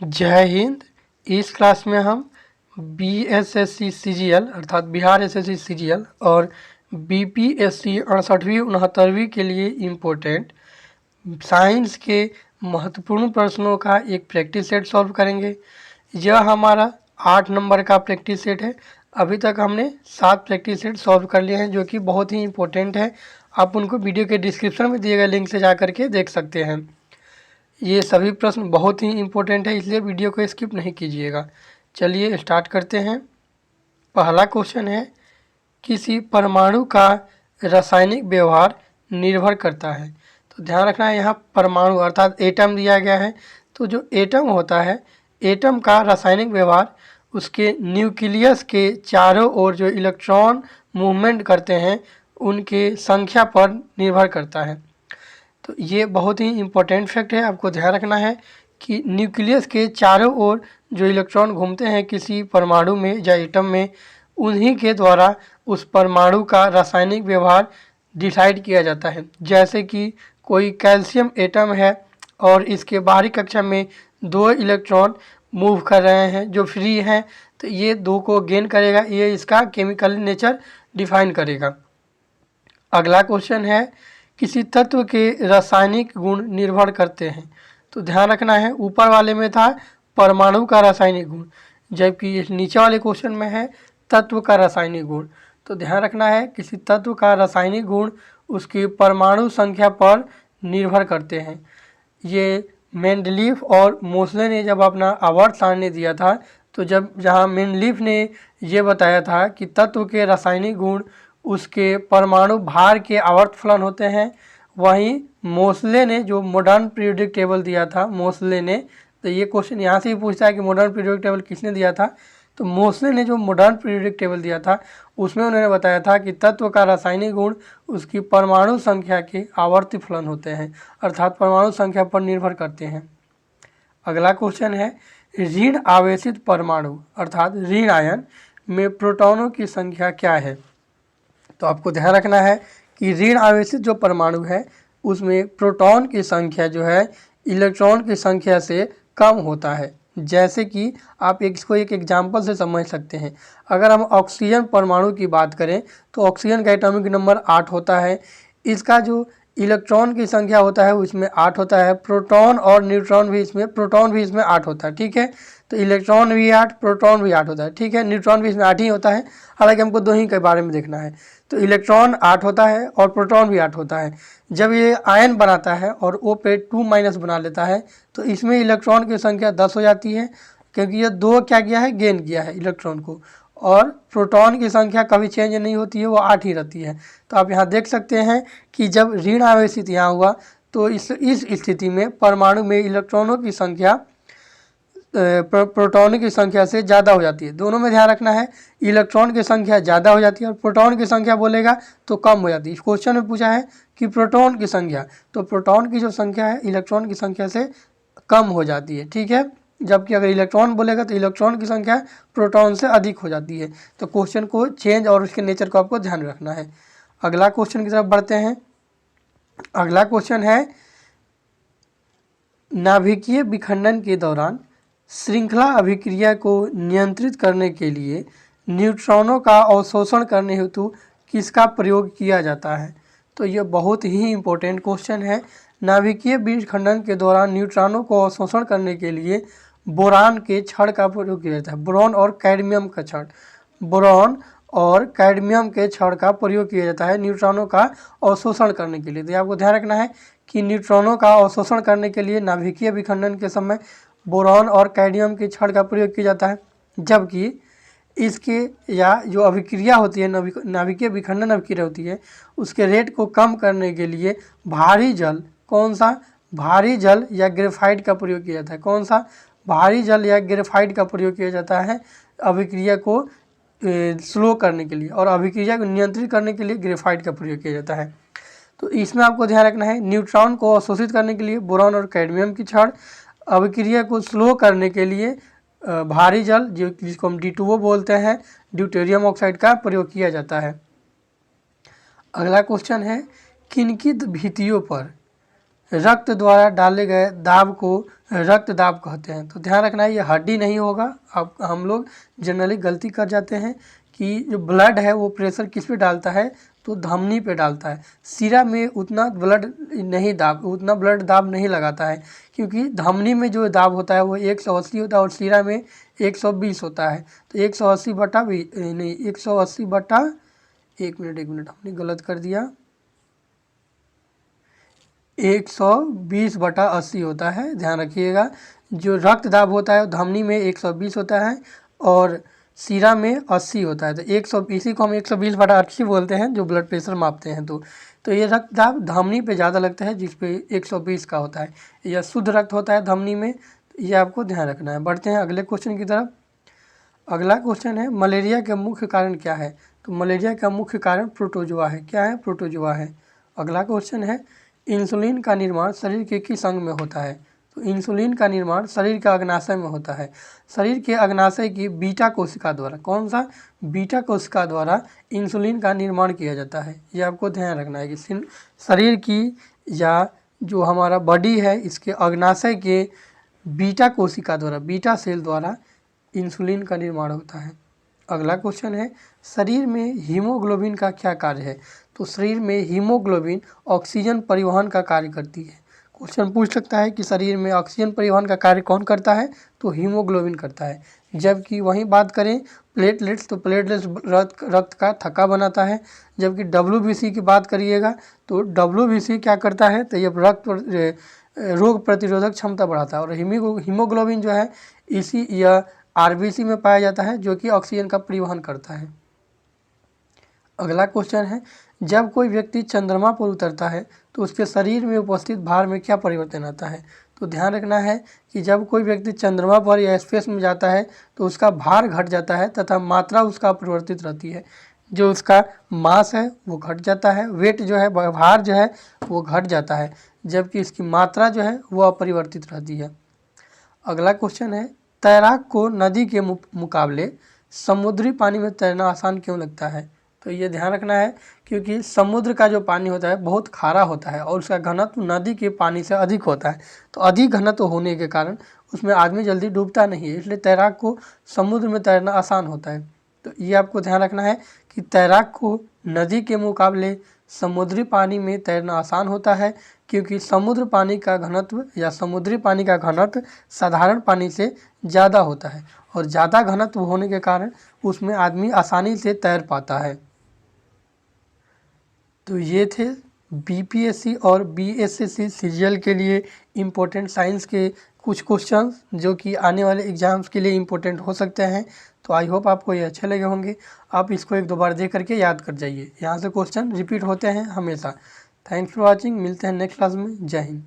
जय हिंद। इस क्लास में हम बीएसएससी सीजीएल अर्थात बिहार एसएससी सीजीएल और बीपीएससी 68वीं 69वीं के लिए इम्पोर्टेंट साइंस के महत्वपूर्ण प्रश्नों का एक प्रैक्टिस सेट सॉल्व करेंगे। यह हमारा 8 नंबर का प्रैक्टिस सेट है। अभी तक हमने 7 प्रैक्टिस सेट सॉल्व कर लिए हैं जो कि बहुत ही इम्पोर्टेंट है। आप उनको वीडियो के डिस्क्रिप्शन में दिए गए लिंक से जा करके देख सकते हैं। ये सभी प्रश्न बहुत ही इम्पोर्टेंट है, इसलिए वीडियो को स्किप नहीं कीजिएगा। चलिए स्टार्ट करते हैं। पहला क्वेश्चन है, किसी परमाणु का रासायनिक व्यवहार निर्भर करता है। तो ध्यान रखना है, यहाँ परमाणु अर्थात एटम दिया गया है। तो जो एटम होता है, एटम का रासायनिक व्यवहार उसके न्यूक्लियस के चारों ओर जो इलेक्ट्रॉन मूवमेंट करते हैं उनके संख्या पर निर्भर करता है। तो ये बहुत ही इम्पोर्टेंट फैक्ट है, आपको ध्यान रखना है कि न्यूक्लियस के चारों ओर जो इलेक्ट्रॉन घूमते हैं किसी परमाणु में या एटम में, उन्हीं के द्वारा उस परमाणु का रासायनिक व्यवहार डिसाइड किया जाता है। जैसे कि कोई कैल्शियम एटम है और इसके बाहरी कक्षा में 2 इलेक्ट्रॉन मूव कर रहे हैं जो फ्री हैं, तो ये 2 को गेन करेगा, ये इसका केमिकल नेचर डिफाइन करेगा। अगला क्वेश्चन है, किसी तत्व के रासायनिक गुण निर्भर करते हैं। तो ध्यान रखना है, ऊपर वाले में था परमाणु का रासायनिक गुण, जबकि इस नीचे वाले क्वेश्चन में है तत्व का रासायनिक गुण। तो ध्यान रखना है, किसी तत्व का रासायनिक गुण उसकी परमाणु संख्या पर निर्भर करते हैं। ये मेंडलीफ और मोसले ने जब अपना आवर्त सारणी दिया था, तो जहाँ मेंडलीफ ने ये बताया था कि तत्व के रासायनिक गुण उसके परमाणु भार के आवर्त फलन होते हैं, वहीं मोसले ने जो मॉडर्न पीरियोडिक टेबल दिया था, मोसले ने, तो ये क्वेश्चन यहाँ से ही पूछता है कि मॉडर्न पीरियोडिक टेबल किसने दिया था। तो मोसले ने जो मॉडर्न पीरियोडिक टेबल दिया था उसमें उन्होंने बताया था कि तत्व का रासायनिक गुण उसकी परमाणु संख्या के आवर्ती फलन होते हैं, अर्थात परमाणु संख्या पर निर्भर करते हैं। अगला क्वेश्चन है, ऋण आवेशित परमाणु अर्थात ऋण आयन में प्रोटॉनों की संख्या क्या है। तो आपको ध्यान रखना है कि ऋण आवेशित जो परमाणु है उसमें प्रोटॉन की संख्या जो है इलेक्ट्रॉन की संख्या से कम होता है। जैसे कि आप इसको एक एग्जाम्पल से समझ सकते हैं। अगर हम ऑक्सीजन परमाणु की बात करें तो ऑक्सीजन का एटॉमिक नंबर 8 होता है। इसका जो इलेक्ट्रॉन की संख्या होता है उसमें 8 होता है। प्रोटॉन और न्यूट्रॉन भी इसमें 8 होता है, ठीक है। तो इलेक्ट्रॉन भी 8, प्रोटॉन भी 8 होता है, ठीक है। न्यूट्रॉन भी इसमें 8 ही होता है, हालांकि हमको 2 ही के बारे में देखना है। तो इलेक्ट्रॉन 8 होता है और प्रोटॉन भी 8 होता है। जब ये आयन बनाता है और O पे 2- बना लेता है तो इसमें इलेक्ट्रॉन की संख्या 10 हो जाती है, क्योंकि ये 2 क्या किया है, गेन किया है इलेक्ट्रॉन को। और प्रोटॉन की संख्या कभी चेंज नहीं होती है, वो 8 ही रहती है। तो आप यहाँ देख सकते हैं कि जब ऋण आवेशित यहाँ हुआ तो इस स्थिति में परमाणु में इलेक्ट्रॉनों की संख्या प्रोटॉन की संख्या से ज़्यादा हो जाती है। दोनों में ध्यान रखना है, इलेक्ट्रॉन की संख्या ज़्यादा हो जाती है और प्रोटॉन की संख्या बोलेगा तो कम हो जाती है। इस क्वेश्चन में पूछा है कि प्रोटॉन की संख्या, तो प्रोटॉन की जो संख्या है इलेक्ट्रॉन की संख्या से कम हो जाती है, ठीक है। जबकि अगर इलेक्ट्रॉन बोलेगा तो इलेक्ट्रॉन की संख्या प्रोटॉन से अधिक हो जाती है। तो क्वेश्चन को चेंज और उसके नेचर को आपको ध्यान रखना है। अगला क्वेश्चन की तरफ बढ़ते हैं। अगला क्वेश्चन है, नाभिकीय विखंडन के दौरान श्रृंखला अभिक्रिया को नियंत्रित करने के लिए न्यूट्रॉनों का अवशोषण करने हेतु किसका प्रयोग किया जाता है। तो यह बहुत ही इम्पोर्टेंट क्वेश्चन है। नाभिकीय विखंडन के दौरान न्यूट्रॉनों को अवशोषण करने के लिए बोरान के छड़ का प्रयोग किया जाता है। बोरॉन और कैडमियम का छड़, बोरॉन और कैडमियम के छड़ का प्रयोग किया जाता है न्यूट्रॉनों का अवशोषण करने के लिए। तो आपको ध्यान रखना है कि न्यूट्रॉनों का अवशोषण करने के लिए नाभिकीय विखंडन के समय बोरॉन और कैडमियम के छड़ का प्रयोग किया जाता है, जबकि इसके या जो अभिक्रिया होती है, नाभिकीय विखंडन अभिक्रिया होती है, उसके रेट को कम करने के लिए भारी जल, कौन सा, भारी जल या ग्रेफाइट का प्रयोग किया जाता है। कौन सा, भारी जल या ग्रेफाइट का प्रयोग किया जाता है अभिक्रिया को स्लो करने के लिए, और अभिक्रिया को नियंत्रित करने के लिए ग्रेफाइट का प्रयोग किया जाता है। तो इसमें आपको ध्यान रखना है, न्यूट्रॉन को अवशोषित करने के लिए बोरॉन और कैडमियम की छड़, अभिक्रिया को स्लो करने के लिए भारी जल जिसको हम D2O बोलते हैं, ड्यूटेरियम ऑक्साइड का प्रयोग किया जाता है। अगला क्वेश्चन है, किनकी भित्तियों पर रक्त द्वारा डाले गए दाब को रक्त दाब कहते हैं। तो ध्यान रखना है ये हड्डी नहीं होगा। अब हम लोग जनरली गलती कर जाते हैं कि जो ब्लड है वो प्रेशर किस पे डालता है, तो धमनी पे डालता है। सिरा में उतना ब्लड दाब नहीं लगाता है, क्योंकि धमनी में जो दाब होता है वो 180 होता है और सिरा में 120 होता है। तो 180 बटा 1 मिनट हमने गलत कर दिया, 120/80 होता है। ध्यान रखिएगा, जो रक्त दाब होता है धमनी में 120 होता है और सिरा में 80 होता है। तो 100 इसी को हम 120/80 बोलते हैं जो ब्लड प्रेशर मापते हैं। तो ये रक्त दाब धमनी पे ज़्यादा लगता है जिस पे 120 का होता है। यह शुद्ध रक्त होता है धमनी में, ये आपको ध्यान रखना है। बढ़ते हैं अगले क्वेश्चन की तरफ। अगला क्वेश्चन है मलेरिया का मुख्य कारण क्या है। तो मलेरिया का मुख्य कारण प्रोटोजोआ है। क्या है? प्रोटोजोआ है। अगला क्वेश्चन है इंसुलिन का निर्माण शरीर के किस अंग में होता है। तो इंसुलिन का निर्माण शरीर के अग्नाशय में होता है। शरीर के अग्नाशय की बीटा कोशिका द्वारा, कौन सा? बीटा कोशिका द्वारा इंसुलिन का निर्माण किया जाता है। ये आपको ध्यान रखना है कि शरीर की या जो हमारा बॉडी है इसके अग्नाशय के बीटा कोशिका द्वारा, बीटा सेल द्वारा इंसुलिन का निर्माण होता है। अगला क्वेश्चन है शरीर में हीमोग्लोबिन का क्या कार्य है। तो शरीर में हीमोग्लोबिन ऑक्सीजन परिवहन का कार्य करती है। क्वेश्चन पूछ सकता है कि शरीर में ऑक्सीजन परिवहन का कार्य कौन करता है, तो हीमोग्लोबिन करता है। जबकि वहीं बात करें प्लेटलेट्स, तो प्लेटलेट्स रक्त का थक्का बनाता है। जबकि WBC की बात करिएगा तो WBC क्या करता है, तो ये रोग प्रतिरोधक क्षमता बढ़ाता है। और हीमोग्लोबिन जो है इसी या RBC में पाया जाता है जो कि ऑक्सीजन का परिवहन करता है। अगला क्वेश्चन है जब कोई व्यक्ति चंद्रमा पर उतरता है तो उसके शरीर में उपस्थित भार में क्या परिवर्तन आता है। तो ध्यान रखना है कि जब कोई व्यक्ति चंद्रमा पर या स्पेस में जाता है तो उसका भार घट जाता है तथा मात्रा उसका अपरिवर्तित रहती है। जो उसका मास है वो घट जाता है, वेट जो है, भार जो है वो घट जाता है, जबकि इसकी मात्रा जो है वो अपरिवर्तित रहती है। अगला क्वेश्चन है तैराक को नदी के मुकाबले समुद्री पानी में तैरना आसान क्यों लगता है। तो ये ध्यान रखना है क्योंकि समुद्र का जो पानी होता है बहुत खारा होता है और उसका घनत्व नदी के पानी से अधिक होता है। तो अधिक घनत्व होने के कारण उसमें आदमी जल्दी डूबता नहीं है, इसलिए तैराक को समुद्र में तैरना आसान होता है। तो ये आपको ध्यान रखना है कि तैराक को नदी के मुकाबले समुद्री पानी में तैरना आसान होता है, क्योंकि समुद्री पानी का घनत्व साधारण पानी से ज़्यादा होता है और ज़्यादा घनत्व होने के कारण उसमें आदमी आसानी से तैर पाता है। तो ये थे BPSC और BSSC सीजीएल के लिए इम्पोर्टेंट साइंस के कुछ क्वेश्चंस जो कि आने वाले एग्जाम्स के लिए इम्पोर्टेंट हो सकते हैं। तो आई होप आपको ये अच्छे लगे होंगे। आप इसको 1-2 बार देख करके याद कर जाइए, यहाँ से क्वेश्चन रिपीट होते हैं हमेशा। थैंक्स फॉर वॉचिंग, मिलते हैं नेक्स्ट क्लास में। जय हिंद।